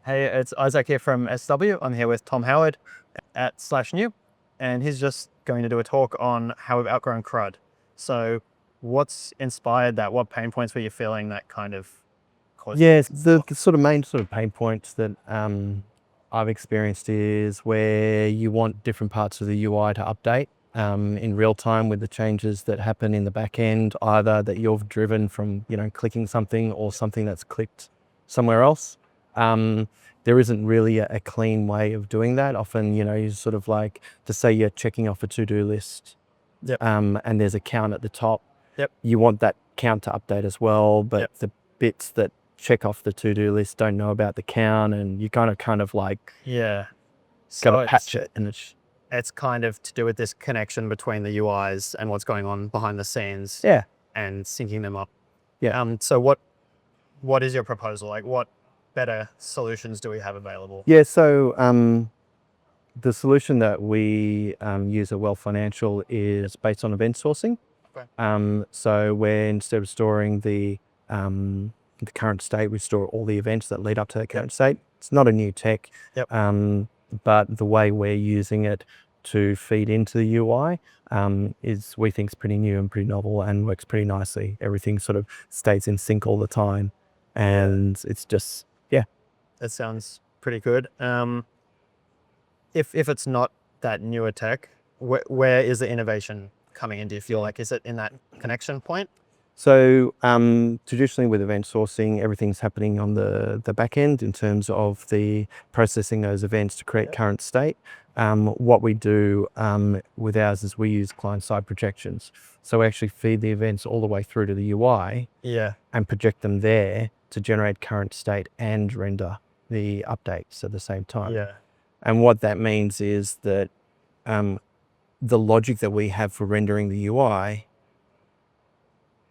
Hey, it's Isaac here from SW. I'm here with Tom Howard at SlashNew, and he's just going to do a talk on how we've outgrown CRUD. So what's inspired that? What pain points were you feeling that kind of caused you? Yeah, the sort of main sort of pain points that I've experienced is where you want different parts of the UI to update in real time with the changes that happen in the back end, either that you've driven from, clicking something or something that's clicked somewhere else. There isn't really a clean way of doing that. Often, you sort of like, to say you're checking off a to-do list, Yep. and there's a count at the top. Yep. You want that count to update as well, but Yep. the bits that check off the to-do list don't know about the count, and you kind of like Yeah. gotta patch it, and It's kind of to do with this connection between the UIs and what's going on behind the scenes. yeah. And syncing them up. Yeah. So what is your proposal? Like, what better solutions do we have available? Yeah, so the solution that we use at Well Financial is based on event sourcing. Okay. So where instead of storing the current state, we store all the events that lead up to the current state. It's not a new tech, Yep. but the way we're using it to feed into the UI is, we think, is pretty new and pretty novel and works pretty nicely. Everything sort of stays in sync all the time, and it's just, yeah. That sounds pretty good. If it's not that newer tech, where is the innovation coming in? Do you feel like, is it in that connection point? So traditionally with event sourcing, everything's happening on the back end in terms of the processing those events to create current state. What we do with ours is we use client-side projections. So we actually feed the events all the way through to the UI and project them there to generate current state and render the updates at the same time. Yeah. And what that means is that the logic that we have for rendering the UI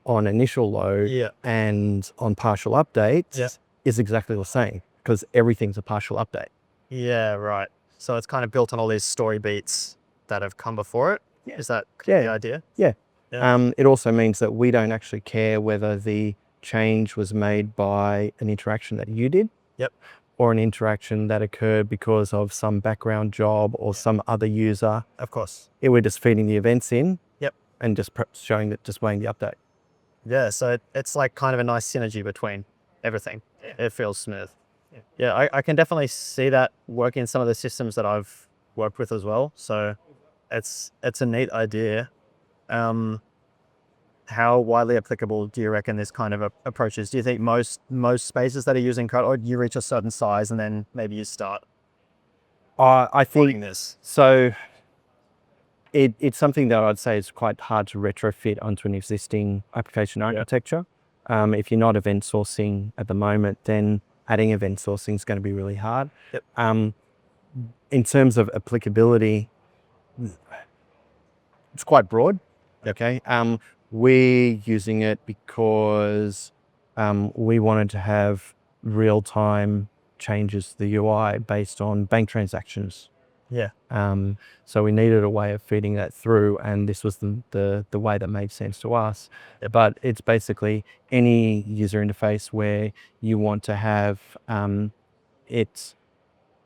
on initial load and on partial updates is exactly the same, because everything's a partial update. Yeah, right. So it's kind of built on all these story beats that have come before it. Yeah. Is that the idea? Yeah. Yeah. It also means that we don't actually care whether the change was made by an interaction that you did. Yep. Or an interaction that occurred because of some background job or some other user. Of course. We're just feeding the events in. Yep. And just showing that, just weighing the update. Yeah, so it's like kind of a nice synergy between everything. It feels smooth. Yeah, I can definitely see that working in some of the systems that I've worked with as well. So it's a neat idea. How widely applicable do you reckon this kind of approach is? Do you think most spaces that are using CRUD, or do you reach a certain size and then maybe you start I think this? So it's something that I'd say is quite hard to retrofit onto an existing application architecture. If you're not event sourcing at the moment, then adding event sourcing is going to be really hard. Yep. In terms of applicability, it's quite broad. Yep. Okay. We're using it because we wanted to have real-time changes to the UI based on bank transactions. Yeah. So we needed a way of feeding that through, and this was the way that made sense to us. But it's basically any user interface where you want to have it's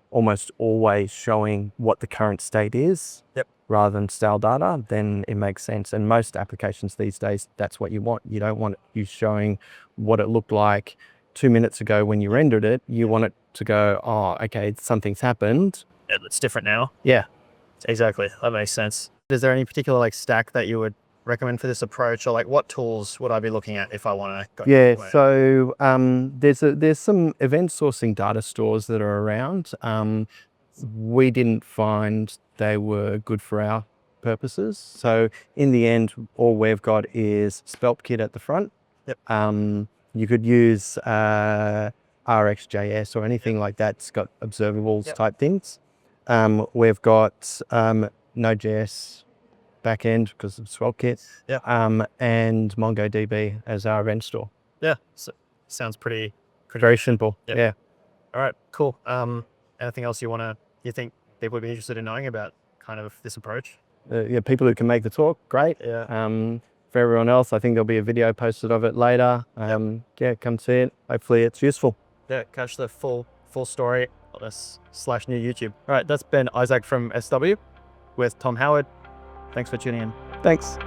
almost always showing what the current state is. Yep. Rather than stale data, then it makes sense. And most applications these days, that's what you want. You don't want you showing what it looked like 2 minutes ago when you rendered it. You want it to go, oh, okay, something's happened. It's different now. Yeah. Exactly. That makes sense. Is there any particular like stack that you would recommend for this approach, or like what tools would I be looking at if I want to go? Yeah. So there's some event sourcing data stores that are around. We didn't find they were good for our purposes. So in the end, all we've got is SpeltKit at the front. Yep. You could use RxJS or anything like that. It's got observables type things. We've got Node.js backend because of SwellKit, and MongoDB as our event store. Yeah, so sounds pretty very simple. Yep. Yeah. All right, cool. Anything else you think people would be interested in knowing about kind of this approach? Yeah, people who can make the talk, great. Yeah. For everyone else, I think there'll be a video posted of it later. Yeah, come see it. Hopefully it's useful. Yeah, catch the full full story on this /new YouTube. All right, that's been Isaac from SW with Tom Howard. Thanks for tuning in. Thanks.